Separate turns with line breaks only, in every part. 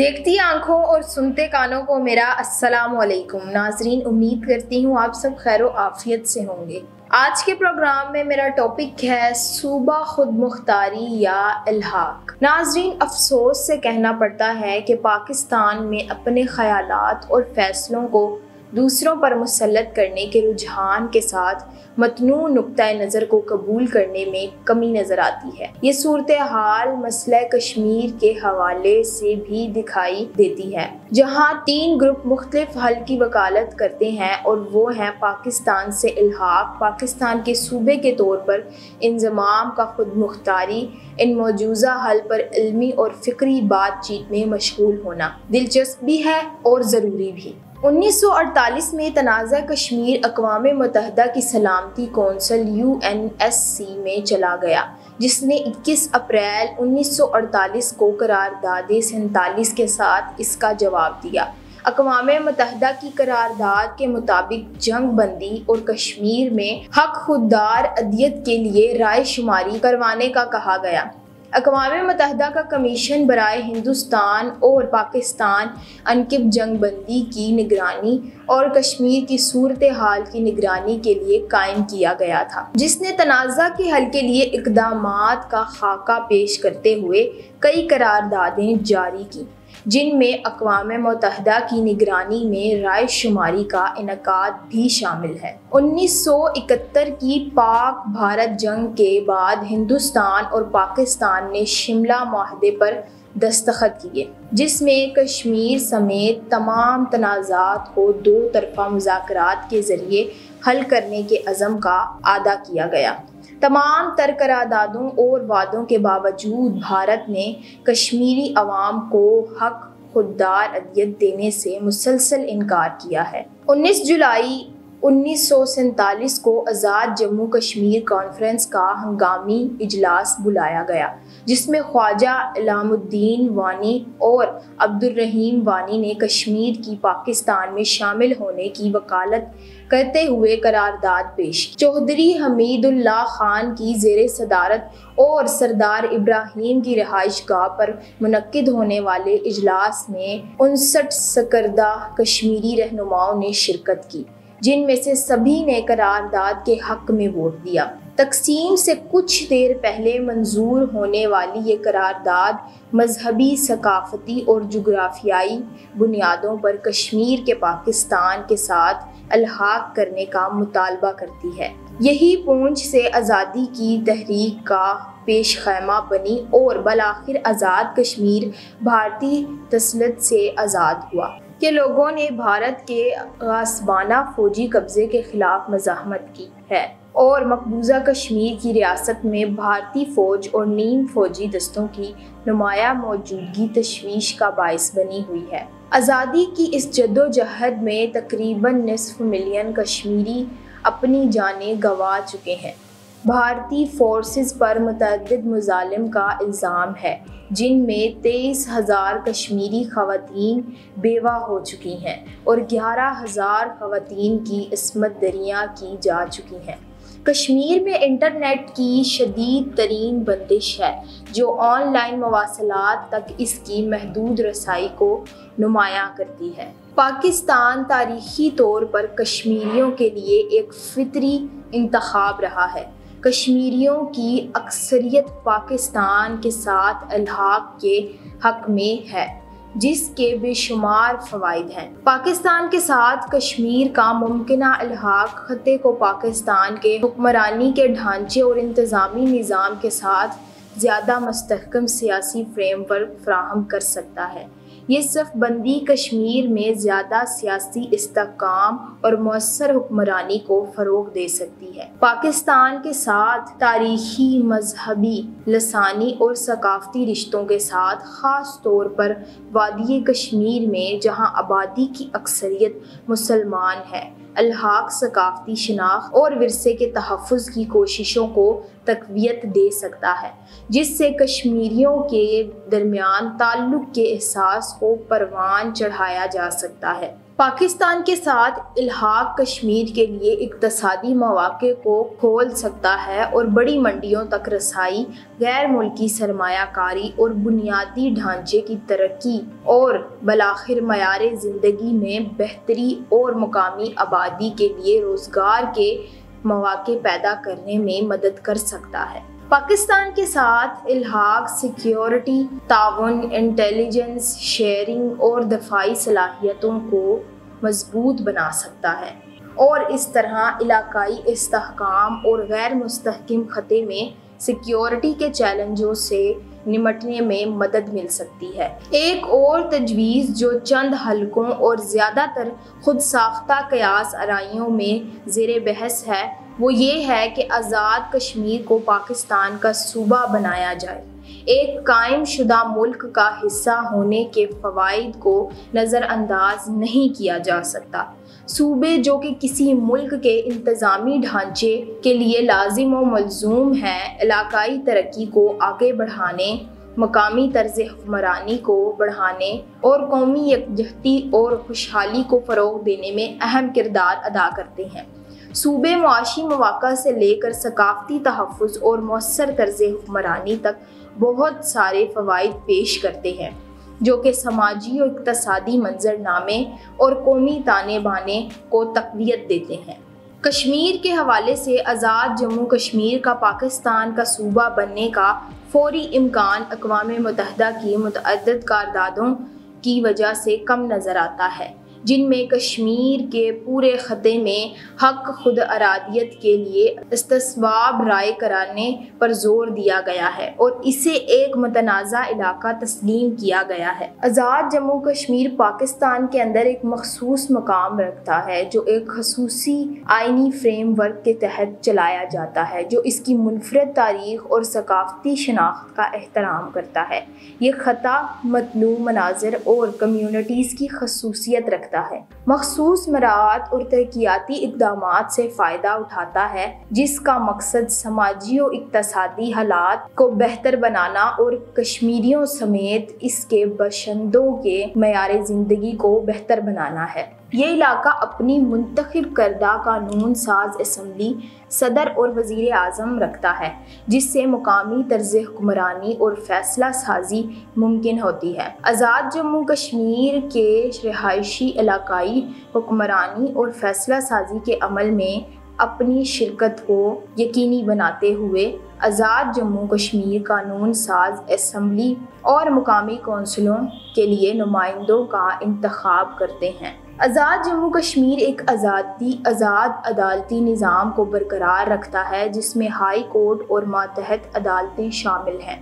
دیکھتی آنکھوں اور سنتے کانوں کو میرا السلام علیکم ناظرین، امید کرتی ہوں آپ سب خیر و عافیت سے ہوں گے۔ آج کے پروگرام میں میرا ٹاپک ہے صوبہ خود مختاری یا الحاق۔ ناظرین، افسوس سے کہنا پڑتا ہے کہ پاکستان میں اپنے خیالات اور فیصلوں کو دوسروں پر مسلط کرنے کے رجحان کے ساتھ متنوع نقطۂ نظر کو قبول کرنے میں کمی نظر آتی ہے۔ یہ صورتحال مسئلہ کشمیر کے حوالے سے بھی دکھائی دیتی ہے، جہاں تین گروپ مختلف حل کی وکالت کرتے ہیں، اور وہ ہیں پاکستان سے الحاق، پاکستان کے صوبے کے طور پر انضمام کا خود مختاری، ان موجودہ حل پر علمی اور فکری بات چیت میں مشغول ہونا دلچسپ بھی ہے اور ضروری بھی۔ 1948 میں تنازع کشمیر اقوام متحدہ کی سلامتی کونسل UNSC میں چلا گیا، جس نے 21 اپریل 1948 کو قرارداد 47 کے ساتھ اس کا جواب دیا۔ اقوام متحدہ کی قرارداد کے مطابق جنگ بندی اور کشمیر میں حق خوددار عدلیت کے لیے رائے شماری کروانے کا کہا گیا۔ اقوام متحدہ کا کمیشن برائے ہندوستان اور پاکستان عنقب جنگ بندی کی نگرانی اور کشمیر کی صورتحال کی نگرانی کے لیے قائم کیا گیا تھا، جس نے تنازع کے حل کے لیے اقدامات کا خاکہ پیش کرتے ہوئے کئی قراردادیں جاری کیں، جن میں اقوام متحدہ کی نگرانی میں رائے شماری کا انعقاد بھی شامل ہے۔ 1971 کی پاک بھارت جنگ کے بعد ہندوستان اور پاکستان نے شملہ معاہدے پر دستخط کیے، جس میں کشمیر سمیت تمام تنازعات کو دو طرفہ مذاکرات کے ذریعے حل کرنے کے عزم کا اعادہ کیا گیا۔ تمام تر قراردادوں اور وعدوں کے باوجود بھارت نے کشمیری عوام کو حق خوددار عدلیت دینے سے مسلسل انکار کیا ہے۔ 19 جولائی 1947 کو آزاد جموں کشمیر کانفرنس کا ہنگامی اجلاس بلایا گیا، جس میں خواجہ علام الدین وانی اور عبدالرحیم وانی نے کشمیر کی پاکستان میں شامل ہونے کی وکالت کرتے ہوئے قرارداد پیش کی۔ چودھری حمید اللہ خان کی زیر صدارت اور سردار ابراہیم کی رہائش گاہ پر منعقد ہونے والے اجلاس میں 59 سرکردہ کشمیری رہنماؤں نے شرکت کی، جن میں سے سبھی نے قرارداد کے حق میں ووٹ دیا۔ تقسیم سے کچھ دیر پہلے منظور ہونے والی یہ قرارداد مذہبی، ثقافتی اور جغرافیائی بنیادوں پر کشمیر کے پاکستان کے ساتھ الحاق کرنے کا مطالبہ کرتی ہے۔ یہی پونچھ سے آزادی کی تحریک کا پیش خیمہ بنی اور بالآخر آزاد کشمیر بھارتی تسلط سے آزاد ہوا کہ لوگوں نے بھارت کے غاصبانہ فوجی قبضے کے خلاف مزاحمت کی ہے، اور مقبوضہ کشمیر کی ریاست میں بھارتی فوج اور نیم فوجی دستوں کی نمایاں موجودگی تشویش کا باعث بنی ہوئی ہے۔ آزادی کی اس جدوجہد میں تقریباً نصف ملین کشمیری اپنی جانیں گنوا چکے ہیں۔ بھارتی فورسز پر متعدد مظالم کا الزام ہے، جن میں 23,000 کشمیری خواتین بیوہ ہو چکی ہیں اور 11,000 خواتین کی عصمت دریاں کی جا چکی ہیں۔ کشمیر میں انٹرنیٹ کی شدید ترین بندش ہے، جو آن لائن مواصلات تک اس کی محدود رسائی کو نمایاں کرتی ہے۔ پاکستان تاریخی طور پر کشمیریوں کے لیے ایک فطری انتخاب رہا ہے۔ کشمیریوں کی اکثریت پاکستان کے ساتھ الحاق کے حق میں ہے، جس کے بے شمار فوائد ہیں۔ پاکستان کے ساتھ کشمیر کا ممکنہ الحاق خطے کو پاکستان کے حکمرانی کے ڈھانچے اور انتظامی نظام کے ساتھ زیادہ مستحکم سیاسی فریم ورک فراہم کر سکتا ہے۔ یہ صف بندی کشمیر میں زیادہ سیاسی استحکام اور مؤثر حکمرانی کو فروغ دے سکتی ہے۔ پاکستان کے ساتھ تاریخی، مذہبی، لسانی اور ثقافتی رشتوں کے ساتھ، خاص طور پر وادی کشمیر میں جہاں آبادی کی اکثریت مسلمان ہے، الحاق ثقافتی شناخت اور ورثے کے تحفظ کی کوششوں کو تقویت دے سکتا ہے، جس سے کشمیریوں کے درمیان تعلق کے احساس کو پروان چڑھایا جا سکتا ہے۔ پاکستان کے ساتھ الحاق کشمیر کے لیے اقتصادی مواقع کو کھول سکتا ہے اور بڑی منڈیوں تک رسائی، غیر ملکی سرمایہ کاری اور بنیادی ڈھانچے کی ترقی اور بالآخر معیار زندگی میں بہتری اور مقامی آبادی کے لیے روزگار کے مواقع پیدا کرنے میں مدد کر سکتا ہے۔ پاکستان کے ساتھ الحاق سیکیورٹی، تعاون، انٹیلیجنس شیئرنگ اور دفاعی صلاحیتوں کو مضبوط بنا سکتا ہے اور اس طرح علاقائی استحکام اور غیر مستحکم خطے میں سیکیورٹی کے چیلنجوں سے نمٹنے میں مدد مل سکتی ہے۔ ایک اور تجویز جو چند حلقوں اور زیادہ تر خود ساختہ قیاس آرائیوں میں زیر بحث ہے وہ یہ ہے کہ آزاد کشمیر کو پاکستان کا صوبہ بنایا جائے۔ ایک قائم شدہ ملک کا حصہ ہونے کے فوائد کو نظر انداز نہیں کیا جا سکتا۔ صوبے جو کہ کسی ملک کے انتظامی ڈھانچے کے لیے لازم و ملزوم ہیں، علاقائی ترقی کو آگے بڑھانے، مقامی طرز حکمرانی کو بڑھانے اور قومی یکجہتی اور خوشحالی کو فروغ دینے میں اہم کردار ادا کرتے ہیں۔ صوبے معاشی مواقع سے لے کر ثقافتی تحفظ اور مؤثر طرز حکمرانی تک بہت سارے فوائد پیش کرتے ہیں جو کہ سماجی اور اقتصادی منظرنامے اور قومی تانے بانے کو تقویت دیتے ہیں۔ کشمیر کے حوالے سے آزاد جموں کشمیر کا پاکستان کا صوبہ بننے کا فوری امکان اقوام متحدہ کی متعدد قراردادوں کی وجہ سے کم نظر آتا ہے، جن میں کشمیر کے پورے خطے میں حق خود ارادیت کے لیے استصواب رائے کرانے پر زور دیا گیا ہے اور اسے ایک متنازع علاقہ تسلیم کیا گیا ہے۔ آزاد جموں کشمیر پاکستان کے اندر ایک مخصوص مقام رکھتا ہے جو ایک خصوصی آئینی فریم ورک کے تحت چلایا جاتا ہے جو اس کی منفرد تاریخ اور ثقافتی شناخت کا احترام کرتا ہے۔ یہ خطہ متنوع مناظر اور کمیونٹیز کی خصوصیت رکھتا ہے، مخصوص مراعات اور ترقیاتی اقدامات سے فائدہ اٹھاتا ہے جس کا مقصد سماجی و اقتصادی حالات کو بہتر بنانا اور کشمیریوں سمیت اس کے باشندوں کے معیار زندگی کو بہتر بنانا ہے۔ یہ علاقہ اپنی منتخب کردہ قانون ساز اسمبلی، صدر اور وزیر اعظم رکھتا ہے جس سے مقامی طرز حکمرانی اور فیصلہ سازی ممکن ہوتی ہے۔ آزاد جموں کشمیر کے رہائشی علاقائی حکمرانی اور فیصلہ سازی کے عمل میں اپنی شرکت کو یقینی بناتے ہوئے آزاد جموں کشمیر قانون ساز اسمبلی اور مقامی کونسلوں کے لیے نمائندوں کا انتخاب کرتے ہیں۔ آزاد جموں کشمیر ایک آزاد عدالتی نظام کو برقرار رکھتا ہے جس میں ہائی کورٹ اور ماتحت عدالتیں شامل ہیں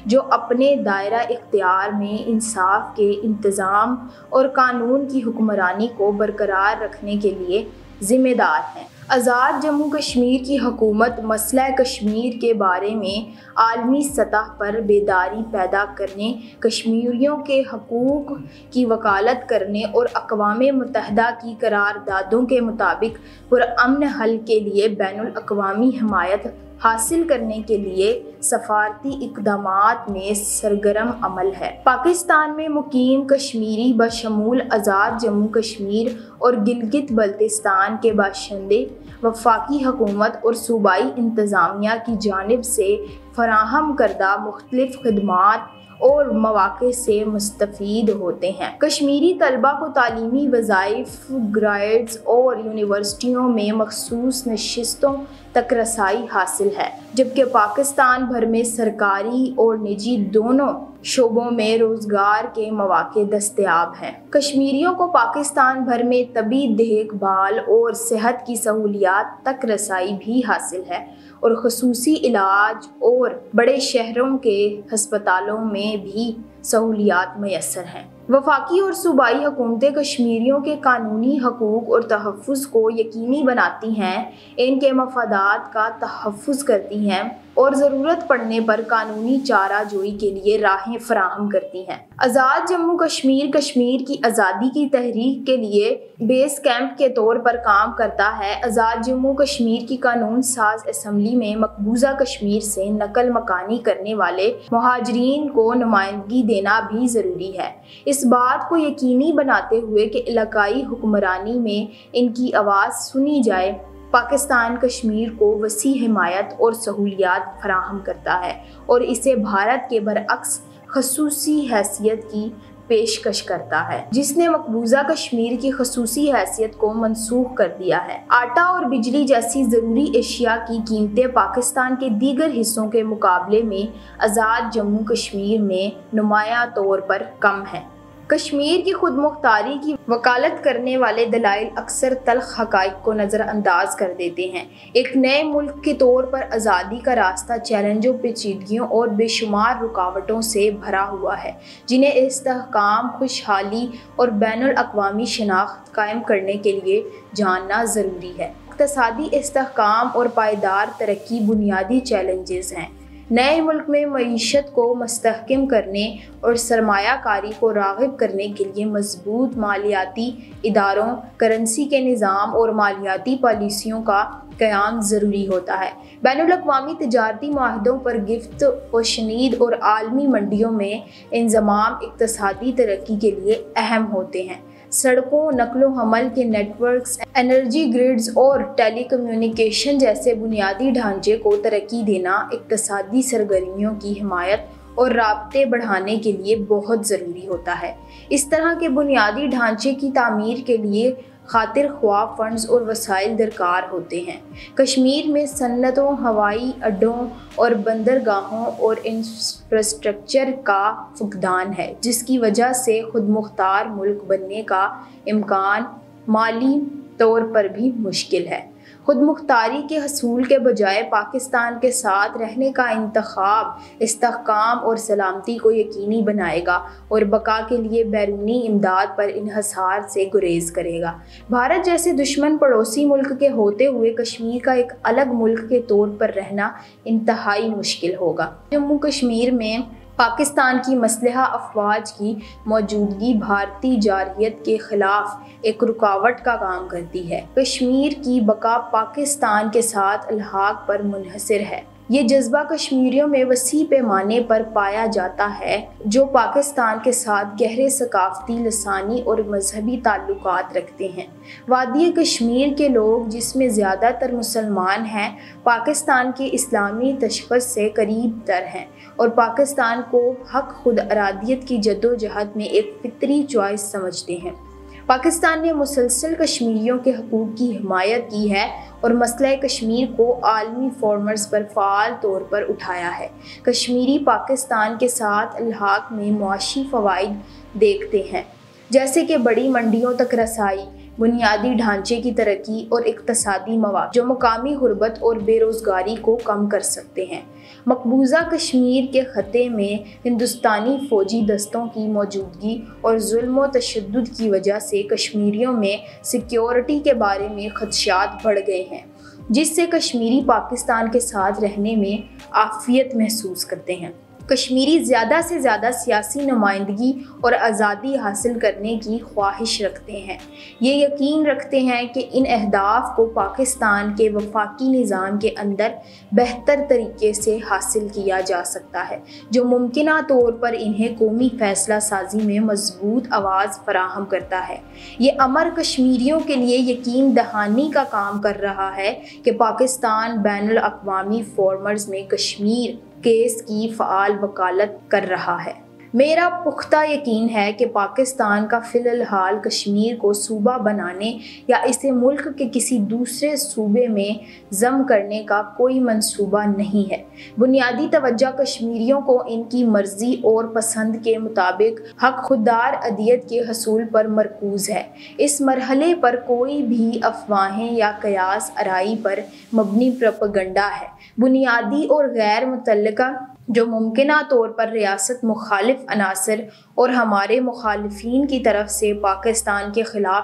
جو اپنے دائرہ اختیار میں انصاف کے انتظام اور قانون کی حکمرانی کو برقرار رکھنے کے لیے ذمہ دار ہیں۔ آزاد جموں کشمیر کی حکومت مسئلہ کشمیر کے بارے میں عالمی سطح پر بیداری پیدا کرنے، کشمیریوں کے حقوق کی وکالت کرنے اور اقوام متحدہ کی قراردادوں کے مطابق پرامن حل کے لیے بین الاقوامی حمایت حاصل کرنے کے لیے سفارتی اقدامات میں سرگرم عمل ہے۔ پاکستان میں مقیم کشمیری بشمول آزاد جموں کشمیر اور گلگت بلتستان کے باشندے وفاقی حکومت اور صوبائی انتظامیہ کی جانب سے فراہم کردہ مختلف خدمات اور مواقع سے مستفید ہوتے ہیں۔ کشمیری طلبہ کو تعلیمی وظائف، گریڈز اور یونیورسٹیوں میں مخصوص نشستوں تک رسائی حاصل ہے، جبکہ پاکستان بھر میں سرکاری اور نجی دونوں شعبوں میں روزگار کے مواقع دستیاب ہیں۔ کشمیریوں کو پاکستان بھر میں طبی دیکھ بھال اور صحت کی سہولیات تک رسائی بھی حاصل ہے اور خصوصی علاج اور بڑے شہروں کے ہسپتالوں میں بھی سہولیات میسر ہیں۔ وفاقی اور صوبائی حکومتیں کشمیریوں کے قانونی حقوق اور تحفظ کو یقینی بناتی ہیں، ان کے مفادات کا تحفظ کرتی ہیں اور ضرورت پڑنے پر قانونی چارہ جوئی کے لیے راہیں فراہم کرتی ہیں۔ آزاد جموں کشمیر کشمیر کی آزادی کی تحریک کے لیے بیس کیمپ کے طور پر کام کرتا ہے۔ آزاد جموں کشمیر کی قانون ساز اسمبلی میں مقبوضہ کشمیر سے نقل مکانی کرنے والے مہاجرین کو نمائندگی دینا بھی ضروری ہے۔ اس اس بات کو یقینی بناتے ہوئے کہ علاقائی حکمرانی میں ان کی آواز سنی جائے، پاکستان کشمیر کو وسیع حمایت اور سہولیات فراہم کرتا ہے اور اسے بھارت کے برعکس خصوصی حیثیت کی پیشکش کرتا ہے، جس نے مقبوضہ کشمیر کی خصوصی حیثیت کو منسوخ کر دیا ہے۔ آٹا اور بجلی جیسی ضروری اشیاء کی قیمتیں پاکستان کے دیگر حصوں کے مقابلے میں آزاد جموں کشمیر میں نمایاں طور پر کم ہیں۔ کشمیر کی خود مختاری کی وکالت کرنے والے دلائل اکثر تلخ حقائق کو نظر انداز کر دیتے ہیں۔ ایک نئے ملک کے طور پر آزادی کا راستہ چیلنجوں، پیچیدگیوں اور بے شمار رکاوٹوں سے بھرا ہوا ہے، جنہیں استحکام، خوشحالی اور بین الاقوامی شناخت قائم کرنے کے لیے جاننا ضروری ہے۔ اقتصادی استحکام اور پائیدار ترقی بنیادی چیلنجز ہیں۔ نئے ملک میں معیشت کو مستحکم کرنے اور سرمایہ کاری کو راغب کرنے کے لیے مضبوط مالیاتی اداروں، کرنسی کے نظام اور مالیاتی پالیسیوں کا قیام ضروری ہوتا ہے۔ بین الاقوامی تجارتی معاہدوں پر گرفت و شنید اور عالمی منڈیوں میں انضمام اقتصادی ترقی کے لیے اہم ہوتے ہیں۔ سڑکوں، نقل و حمل کے نیٹ ورکس، انرجی گرڈز اور ٹیلی کمیونیکیشن جیسے بنیادی ڈھانچے کو ترقی دینا اقتصادی سرگرمیوں کی حمایت اور رابطے بڑھانے کے لیے بہت ضروری ہوتا ہے۔ اس طرح کے بنیادی ڈھانچے کی تعمیر کے لیے خاطر خواہ فنڈز اور وسائل درکار ہوتے ہیں۔ کشمیر میں صنعتوں، ہوائی اڈوں اور بندرگاہوں اور انفراسٹرکچر کا فقدان ہے، جس کی وجہ سے خود مختار ملک بننے کا امکان مالی طور پر بھی مشکل ہے۔ خود مختاری کے حصول کے بجائے پاکستان کے ساتھ رہنے کا انتخاب استحکام اور سلامتی کو یقینی بنائے گا اور بقا کے لیے بیرونی امداد پر انحصار سے گریز کرے گا۔ بھارت جیسے دشمن پڑوسی ملک کے ہوتے ہوئے کشمیر کا ایک الگ ملک کے طور پر رہنا انتہائی مشکل ہوگا۔ جموں کشمیر میں پاکستان کی مسلحہ افواج کی موجودگی بھارتی جارحیت کے خلاف ایک رکاوٹ کا کام کرتی ہے۔ کشمیر کی بقا پاکستان کے ساتھ الحاق پر منحصر ہے۔ یہ جذبہ کشمیریوں میں وسیع پیمانے پر پایا جاتا ہے، جو پاکستان کے ساتھ گہرے ثقافتی، لسانی اور مذہبی تعلقات رکھتے ہیں۔ وادی کشمیر کے لوگ، جس میں زیادہ تر مسلمان ہیں، پاکستان کے اسلامی تشخص سے قریب تر ہیں اور پاکستان کو حق خود ارادیت کی جدوجہد میں ایک فطری چوائس سمجھتے ہیں۔ پاکستان نے مسلسل کشمیریوں کے حقوق کی حمایت کی ہے اور مسئلہ کشمیر کو عالمی فورمز پر فعال طور پر اٹھایا ہے۔ کشمیری پاکستان کے ساتھ الحاق میں معاشی فوائد دیکھتے ہیں، جیسے کہ بڑی منڈیوں تک رسائی، بنیادی ڈھانچے کی ترقی اور اقتصادی مواقع، جو مقامی غربت اور بے روزگاری کو کم کر سکتے ہیں۔ مقبوضہ کشمیر کے خطے میں ہندوستانی فوجی دستوں کی موجودگی اور ظلم و تشدد کی وجہ سے کشمیریوں میں سیکیورٹی کے بارے میں خدشات بڑھ گئے ہیں، جس سے کشمیری پاکستان کے ساتھ رہنے میں عافیت محسوس کرتے ہیں۔ کشمیری زیادہ سے زیادہ سیاسی نمائندگی اور آزادی حاصل کرنے کی خواہش رکھتے ہیں۔ یہ یقین رکھتے ہیں کہ ان اہداف کو پاکستان کے وفاقی نظام کے اندر بہتر طریقے سے حاصل کیا جا سکتا ہے، جو ممکنہ طور پر انہیں قومی فیصلہ سازی میں مضبوط آواز فراہم کرتا ہے۔ یہ امر کشمیریوں کے لیے یقین دہانی کا کام کر رہا ہے کہ پاکستان بین الاقوامی فورمز میں کشمیر کیس کی فعال وکالت کر رہا ہے۔ میرا پختہ یقین ہے کہ پاکستان کا فی الحال کشمیر کو صوبہ بنانے یا اسے ملک کے کسی دوسرے صوبے میں ضم کرنے کا کوئی منصوبہ نہیں ہے۔ بنیادی توجہ کشمیریوں کو ان کی مرضی اور پسند کے مطابق حق خودار ادیت کے حصول پر مرکوز ہے۔ اس مرحلے پر کوئی بھی افواہیں یا قیاس آرائی پر مبنی پروپیگنڈا ہے، بنیادی اور غیر متعلقہ، جو ممکنہ طور پر ریاست مخالف عناصر اور ہمارے مخالفین کی طرف سے پاکستان کے خلاف